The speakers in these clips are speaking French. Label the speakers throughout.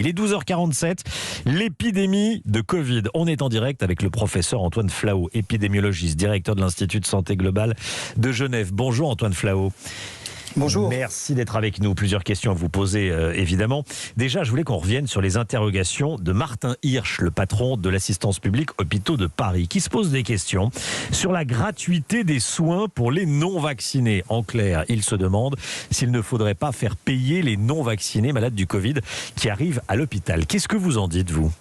Speaker 1: Il est 12h47, l'épidémie de Covid. On est en direct avec le professeur Antoine Flahault, épidémiologiste, directeur de l'Institut de santé globale de Genève. Bonjour Antoine Flahault.
Speaker 2: Bonjour.
Speaker 1: Merci d'être avec nous. Plusieurs questions à vous poser, évidemment. Déjà, je voulais qu'on revienne sur les interrogations de Martin Hirsch, le patron de l'assistance publique Hôpitaux de Paris, qui se pose des questions sur la gratuité des soins pour les non-vaccinés. En clair, il se demande s'il ne faudrait pas faire payer les non-vaccinés malades du Covid qui arrivent à l'hôpital. Qu'est-ce que vous en dites, vous ?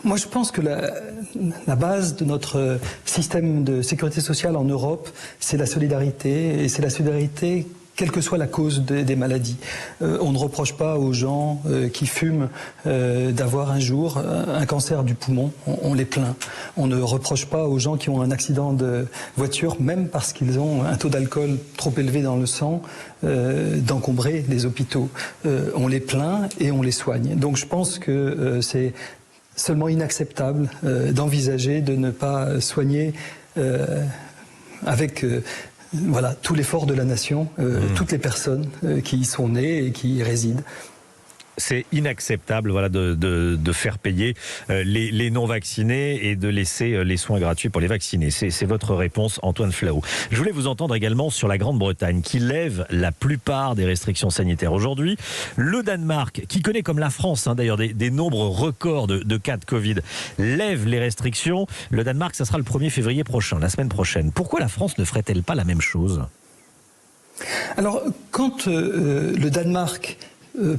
Speaker 2: Moi, je pense que la base de notre système de sécurité sociale en Europe, c'est la solidarité, et c'est la solidarité quelle que soit la cause des maladies. On ne reproche pas aux gens qui fument d'avoir un jour un cancer du poumon, on les plaint. On ne reproche pas aux gens qui ont un accident de voiture, même parce qu'ils ont un taux d'alcool trop élevé dans le sang, d'encombrer les hôpitaux. On les plaint et on les soigne. Donc je pense que c'est seulement inacceptable d'envisager de ne pas soigner avec tout l'effort de la nation, toutes les personnes qui y sont nées et qui y résident.
Speaker 1: C'est inacceptable de faire payer les non-vaccinés et de laisser les soins gratuits pour les vaccinés. C'est votre réponse, Antoine Flahault. Je voulais vous entendre également sur la Grande-Bretagne qui lève la plupart des restrictions sanitaires aujourd'hui. Le Danemark, qui connaît comme la France d'ailleurs des nombres records de cas de Covid, lève les restrictions. Le Danemark, ça sera le 1er février prochain, la semaine prochaine. Pourquoi la France ne ferait-elle pas la même chose ?
Speaker 2: Alors, quand le Danemark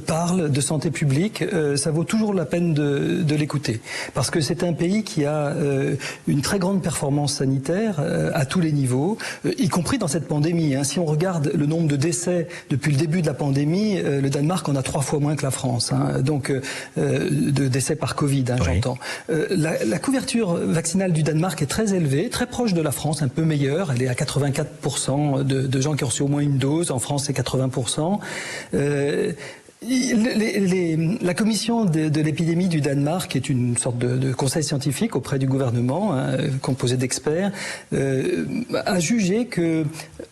Speaker 2: parle de santé publique, ça vaut toujours la peine de l'écouter. Parce que c'est un pays qui a une très grande performance sanitaire à tous les niveaux, y compris dans cette pandémie. Si on regarde le nombre de décès depuis le début de la pandémie, le Danemark en a 3 fois moins que la France. Donc, de décès par Covid,
Speaker 1: oui.
Speaker 2: J'entends. La couverture vaccinale du Danemark est très élevée, très proche de la France, un peu meilleure. Elle est à 84% de gens qui ont reçu au moins une dose. En France, c'est 80%. La commission de l'épidémie du Danemark, qui est une sorte de conseil scientifique auprès du gouvernement, composé d'experts, a jugé que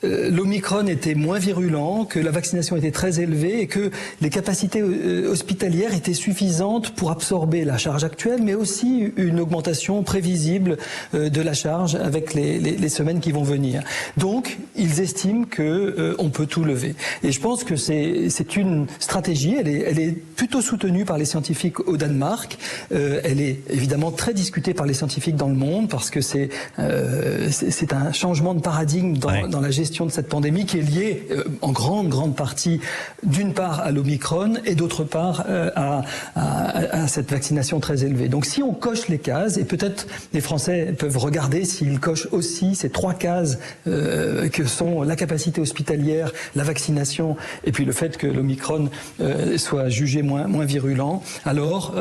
Speaker 2: l'Omicron était moins virulent, que la vaccination était très élevée et que les capacités hospitalières étaient suffisantes pour absorber la charge actuelle, mais aussi une augmentation prévisible de la charge avec les semaines qui vont venir. Donc, ils estiment qu'on peut tout lever. Et je pense que c'est une stratégie. Elle est plutôt soutenue par les scientifiques au Danemark. Elle est évidemment très discutée par les scientifiques dans le monde parce que c'est un changement de paradigme dans la gestion de cette pandémie qui est liée en grande partie d'une part à l'Omicron et d'autre part à cette vaccination très élevée. Donc si on coche les cases, et peut-être les Français peuvent regarder s'ils cochent aussi ces 3 cases que sont la capacité hospitalière, la vaccination et puis le fait que l'Omicron soit jugé moins virulent, alors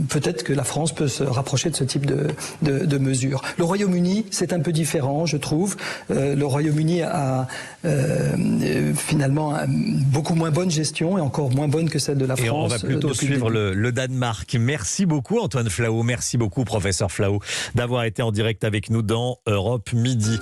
Speaker 2: peut-être que la France peut se rapprocher de ce type de mesures. Le Royaume-Uni, c'est un peu différent, je trouve. Le Royaume-Uni a finalement beaucoup moins bonne gestion et encore moins bonne que celle de la France.
Speaker 1: Et on va plutôt suivre le Danemark. Merci beaucoup Antoine Flahault, merci beaucoup professeur Flahault d'avoir été en direct avec nous dans Europe Midi.